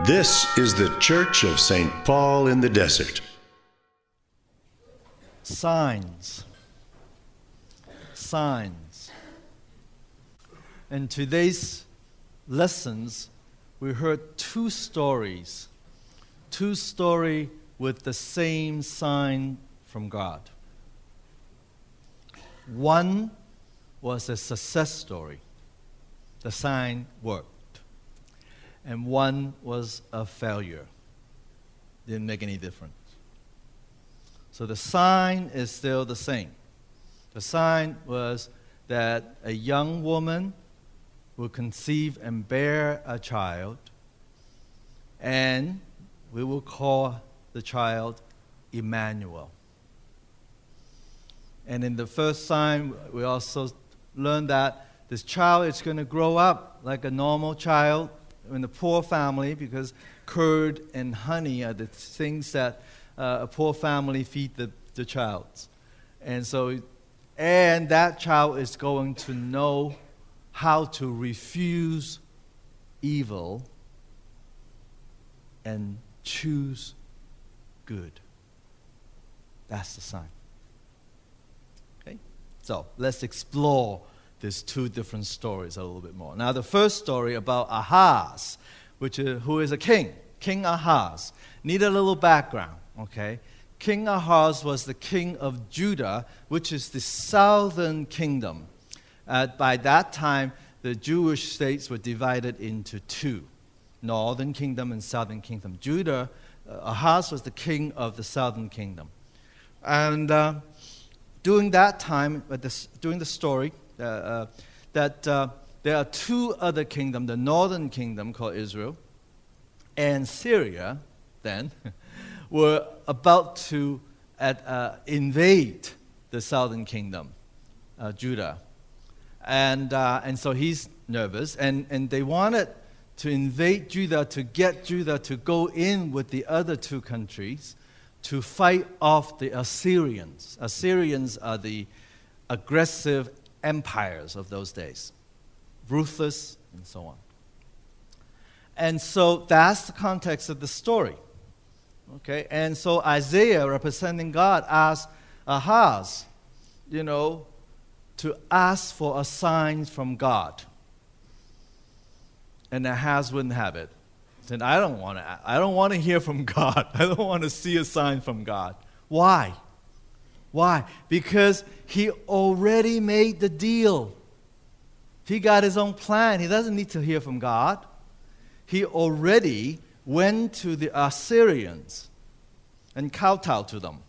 This is the Church of St. Paul in the Desert. Signs. In today's lessons, we heard two stories with the same sign from God. One was a success story. The sign worked. And one was a failure. Didn't make any difference. So the sign is still the same. The sign was that a young woman will conceive and bear a child, and we will call the child Emmanuel. And in the first sign, we also learned that this child is going to grow up like a normal child in a poor family, because curd and honey are the things that a poor family feed the child. And that child is going to know how to refuse evil and choose good. That's the sign. Okay? So let's explore these two different stories a little bit more. Now, the first story about Ahaz, who is a king, King Ahaz. Need a little background, okay? King Ahaz was the king of Judah, which is the southern kingdom. By that time, the Jewish states were divided into two, northern kingdom and southern kingdom. Ahaz was the king of the southern kingdom. And during that time, during the story, there are two other kingdoms, the northern kingdom called Israel, and Syria then were about to invade the southern kingdom, Judah. And so he's nervous, and they wanted to invade Judah to get Judah to go in with the other two countries to fight off the Assyrians. Assyrians are the aggressive empires of those days, ruthless and so on. And so that's the context of the story. Okay, and so Isaiah, representing God, asked Ahaz, to ask for a sign from God. And Ahaz wouldn't have it. He said, I don't want to hear from God. I don't want to see a sign from God. Why? Because he already made the deal. He got his own plan. He doesn't need to hear from God. He already went to the Assyrians and kowtowed to them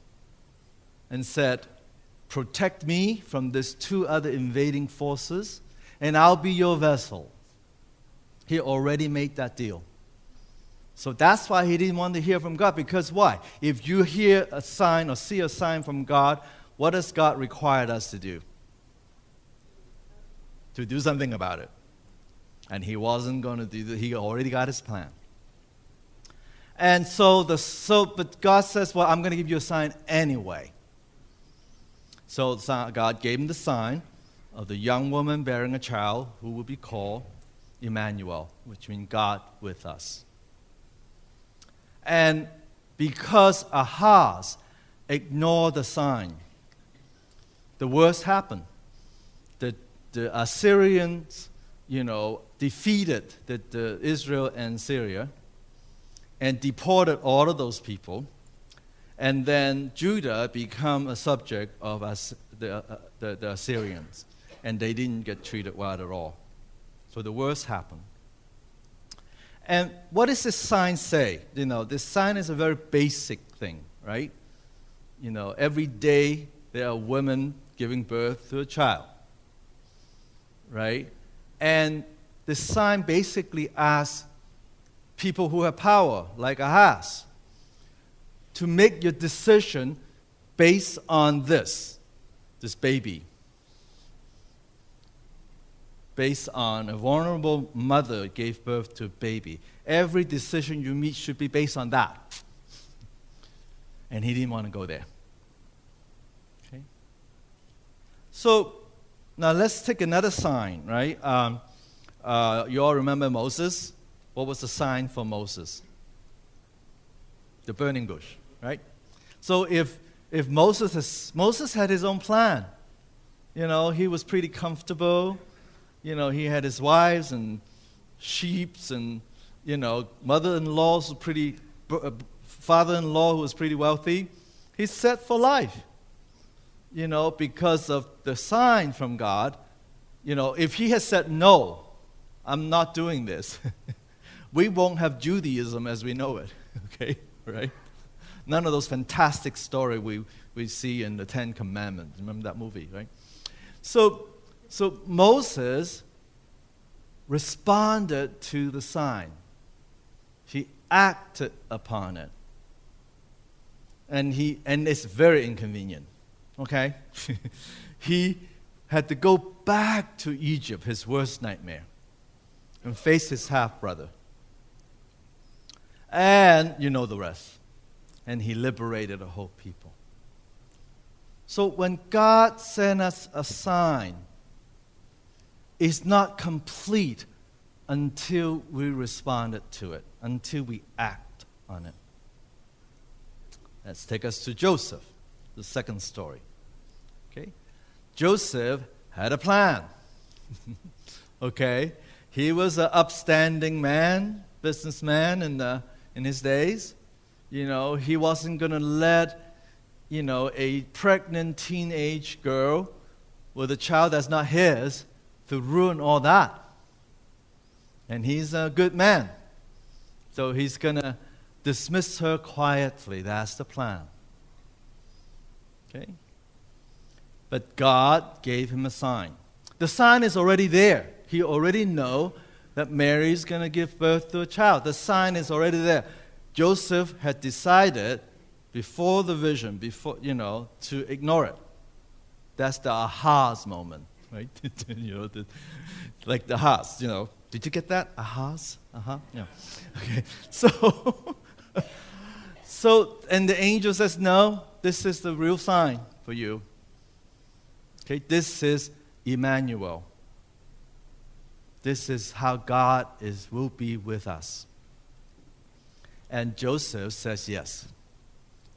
and said, protect me from these two other invading forces, and I'll be your vessel. He already made that deal. So that's why he didn't want to hear from God, because why? If you hear a sign or see a sign from God, what does God require us to do? To do something about it. And he wasn't going to do that. He already got his plan. And but God says, well, I'm going to give you a sign anyway. So God gave him the sign of the young woman bearing a child who will be called Emmanuel, which means God with us. And because Ahaz ignored the sign, the worst happened. The Assyrians, defeated the Israel and Syria and deported all of those people. And then Judah became a subject of the Assyrians. And they didn't get treated well at all. So the worst happened. And what does this sign say? This sign is a very basic thing, right? Every day there are women giving birth to a child, right? And the sign basically asks people who have power, like Ahaz, to make your decision based on this baby. Based on a vulnerable mother gave birth to a baby. Every decision you make should be based on that. And he didn't want to go there. Okay? So now let's take another sign, right? You all remember Moses? what was the sign for Moses? The burning bush, right? So if Moses had his own plan, he was pretty comfortable. He had his wives and sheep and, mother-in-laws were pretty, father-in-law who was pretty wealthy. He's set for life, because of the sign from God. If he had said, no, I'm not doing this, we won't have Judaism as we know it, okay, right? None of those fantastic stories we see in the Ten Commandments. Remember that movie, right? So Moses responded to the sign. He acted upon it. And it's very inconvenient, okay? He had to go back to Egypt, his worst nightmare, and face his half-brother. And you know the rest. And he liberated a whole people. So when God sent us a sign, it's not complete until we responded to it, until we act on it. Let's take us to Joseph, the second story. Okay? Joseph had a plan. Okay? He was an upstanding man, businessman in his days. He wasn't going to let, a pregnant teenage girl with a child that's not his to ruin all that. And he's a good man. So he's going to dismiss her quietly. That's the plan. Okay? But God gave him a sign. The sign is already there. He already knows that Mary is going to give birth to a child. The sign is already there. Joseph had decided before the vision, to ignore it. That's the ahas moment, right? Like the ahas, Did you get that? Ahas? Uh-huh. Yeah. Okay. So, and the angel says, no, this is the real sign for you. Okay, this is Emmanuel. This is how God will be with us. And Joseph says yes.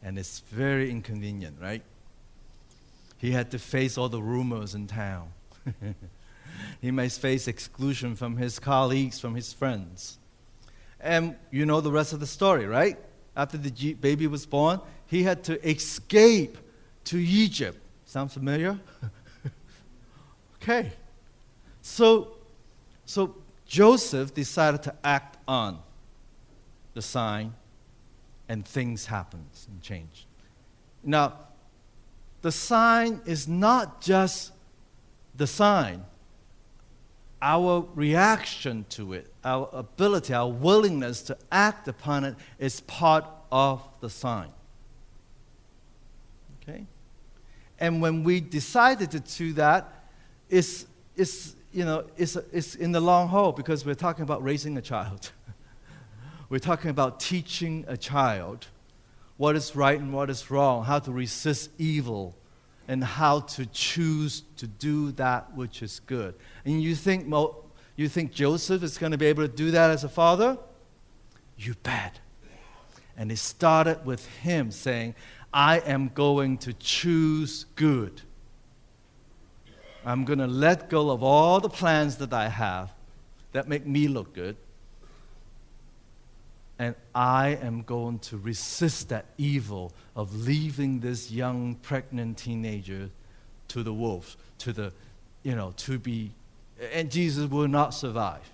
And it's very inconvenient, right? He had to face all the rumors in town. He may face exclusion from his colleagues, from his friends. And you know the rest of the story, right? After the baby was born, he had to escape to Egypt. Sound familiar? Okay. So Joseph decided to act on the sign, and things happened and changed. Now, the sign is not just the sign. Our reaction to it, our ability, our willingness to act upon it is part of the sign. Okay? And when we decided to do that, it's in the long haul, because we're talking about raising a child. We're talking about teaching a child what is right and what is wrong, how to resist evil, and how to choose to do that which is good. And you think Joseph is going to be able to do that as a father? You bet. And it started with him saying, I am going to choose good. I'm going to let go of all the plans that I have that make me look good. And I am going to resist that evil of leaving this young pregnant teenager to the wolves, and Jesus will not survive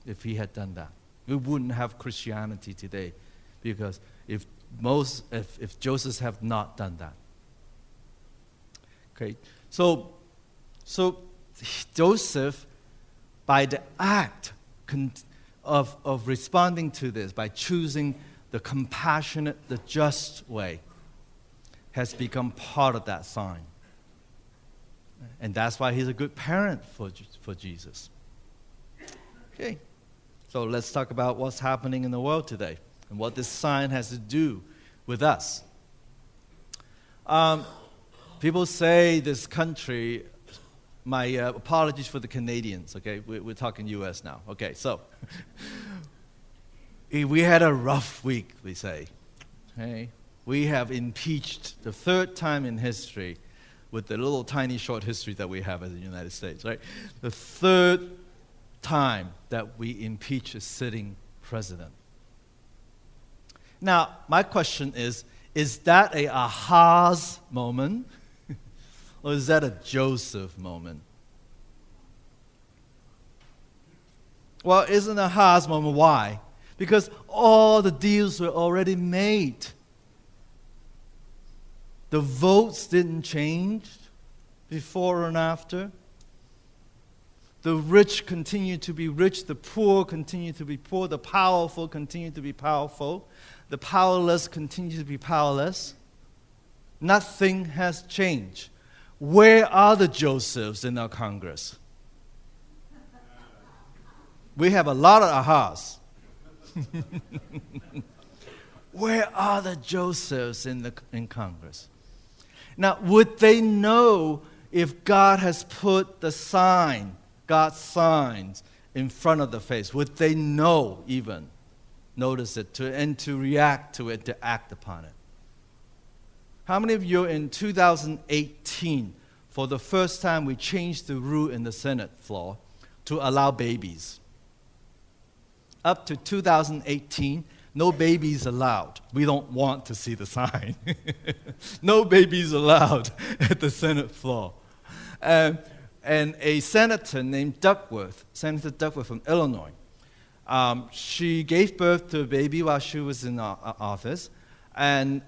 if he had done that. We wouldn't have Christianity today, because if Joseph have not done that. Okay, so Joseph, by the act of responding to this, by choosing the compassionate, the just way, has become part of that sign. And that's why he's a good parent for Jesus. Okay, so let's talk about what's happening in the world today and what this sign has to do with us. People say this country, my apologies for the Canadians, okay? We're talking U.S. now. Okay, so We had a rough week, we say. Okay? We have impeached the third time in history with the little tiny short history that we have as the United States, right? The third time that we impeach a sitting president. Now, my question is that a Ahaz moment or is that a Joseph moment? Well, isn't a Ahaz moment? Why? Because all the deals were already made. The votes didn't change before and after. The rich continue to be rich, the poor continue to be poor, the powerful continue to be powerful, the powerless continue to be powerless. Nothing has changed. Where are the Josephs in our Congress? We have a lot of Ahas. Where are the Josephs in Congress? Now, would they know if God has put the sign, God's signs, in front of the face? Would they know even, notice it, and to react to it, to act upon it? How many of you in 2018, for the first time, we changed the rule in the Senate floor to allow babies? Up to 2018, no babies allowed. We don't want to see the sign. No babies allowed at the Senate floor. And a senator named Senator Duckworth from Illinois, she gave birth to a baby while she was in office, and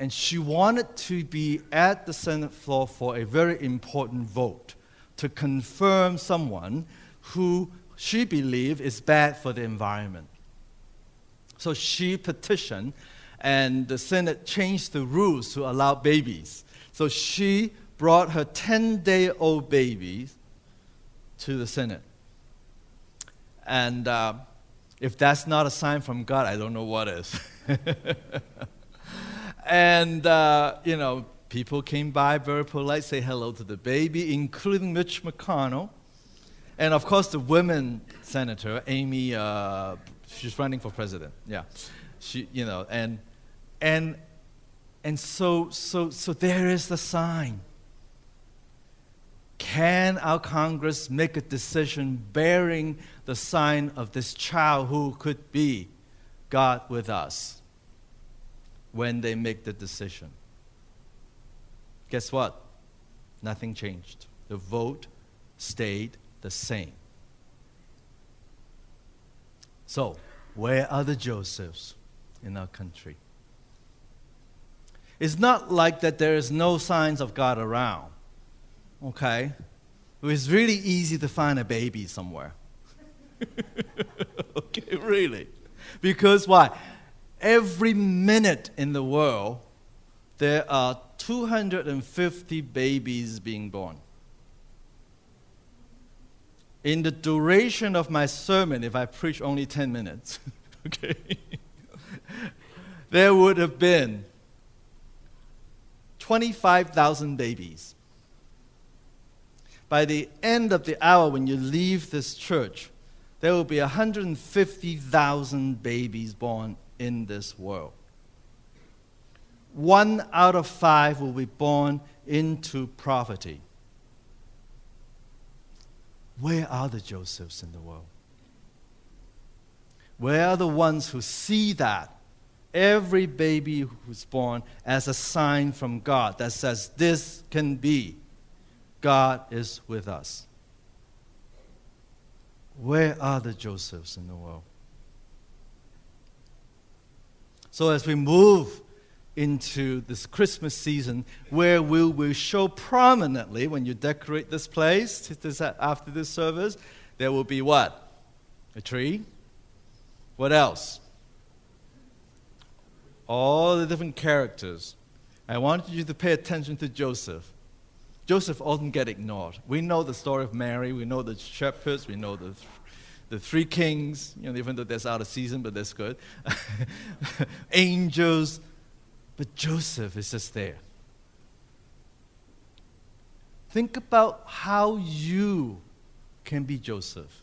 she wanted to be at the Senate floor for a very important vote to confirm someone who she believed is bad for the environment. So she petitioned, and the Senate changed the rules to allow babies. So she brought her 10-day-old baby to the Senate. And if that's not a sign from God, I don't know what is. And, people came by very polite, say hello to the baby, including Mitch McConnell. And, of course, the women senator, Amy, she's running for president. Yeah, so there is the sign. Can our Congress make a decision bearing the sign of this child who could be God with us when they make the decision? Guess what? Nothing changed. The vote stayed the same. So, where are the Josephs in our country? It's not like that there is no signs of God around. Okay? It's really easy to find a baby somewhere. Okay, really. Because why? Every minute in the world, there are 250 babies being born. In the duration of my sermon, if I preach only 10 minutes, okay, there would have been 25,000 babies. By the end of the hour, when you leave this church, there will be 150,000 babies born in this world. 1 out of 5 will be born into poverty. Where are the Josephs in the world? Where are the ones who see that every baby who's born as a sign from God that says this can be, God is with us? Where are the Josephs in the world? So as we move into this Christmas season, where we will show prominently, when you decorate this place after this service, there will be what? A tree? What else? All the different characters. I want you to pay attention to Joseph. Joseph often gets ignored. We know the story of Mary, we know the shepherds, we know the three kings, even though that's out of season, but that's good. Angels. But Joseph is just there. Think about how you can be Joseph.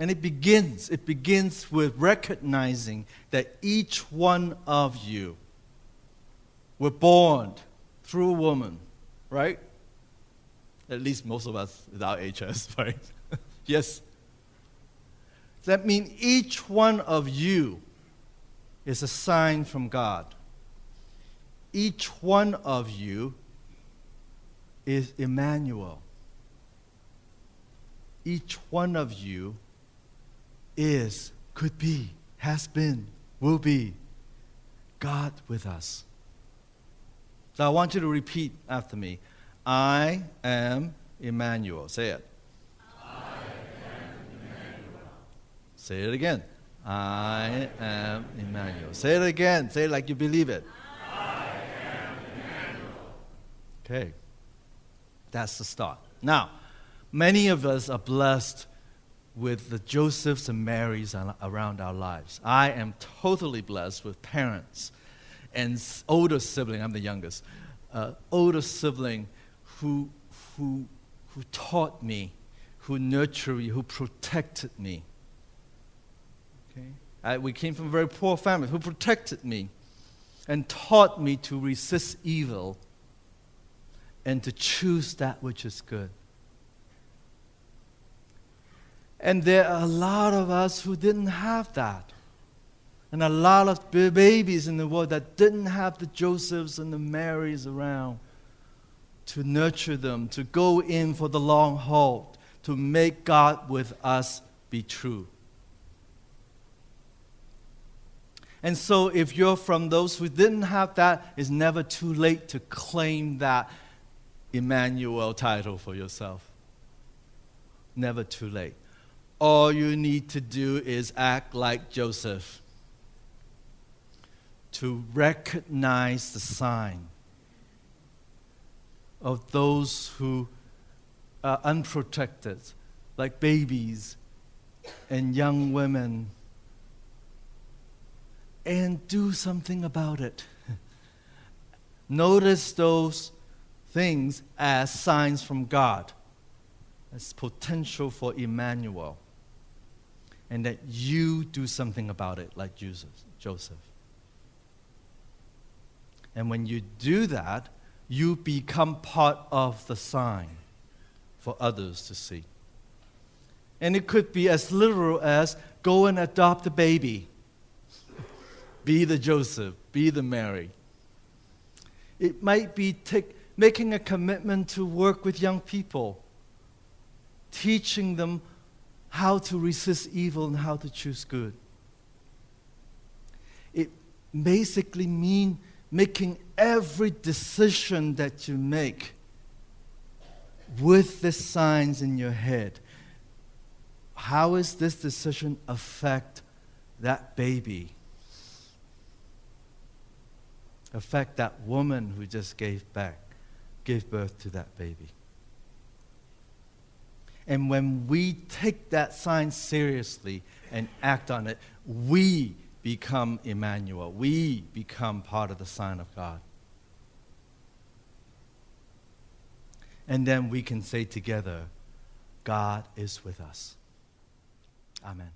And it begins with recognizing that each one of you were born through a woman, right? At least most of us without HS, right? Yes. That means each one of you is a sign from God. Each one of you is Emmanuel. Each one of you is, could be, has been, will be God with us. So I want you to repeat after me. I am Emmanuel. Say it. I am Emmanuel. Say it again. I am Emmanuel. Say it again. Say it like you believe it. I am Emmanuel. Okay. That's the start. Now, many of us are blessed with the Josephs and Marys around our lives. I am totally blessed with parents and older sibling. I'm the youngest. Older sibling who taught me, who nurtured me, who protected me. Okay? We came from very poor families who protected me and taught me to resist evil and to choose that which is good. And there are a lot of us who didn't have that. And a lot of babies in the world that didn't have the Josephs and the Marys around to nurture them, to go in for the long haul, to make God with us be true. And so if you're from those who didn't have that, it's never too late to claim that Emmanuel title for yourself. Never too late. All you need to do is act like Joseph, to recognize the sign of those who are unprotected, like babies and young women, and do something about it. Notice those things as signs from God, as potential for Emmanuel, and that you do something about it like Joseph. And when you do that, you become part of the sign for others to see. And it could be as literal as go and adopt a baby. Be the Joseph, be the Mary. It might be making a commitment to work with young people, teaching them how to resist evil and how to choose good. It basically means making every decision that you make with the signs in your head. How does this decision affect that baby? Affect that woman who just gave birth to that baby? And when we take that sign seriously and act on it, we become Emmanuel. We become part of the sign of God. And then we can say together, God is with us. Amen.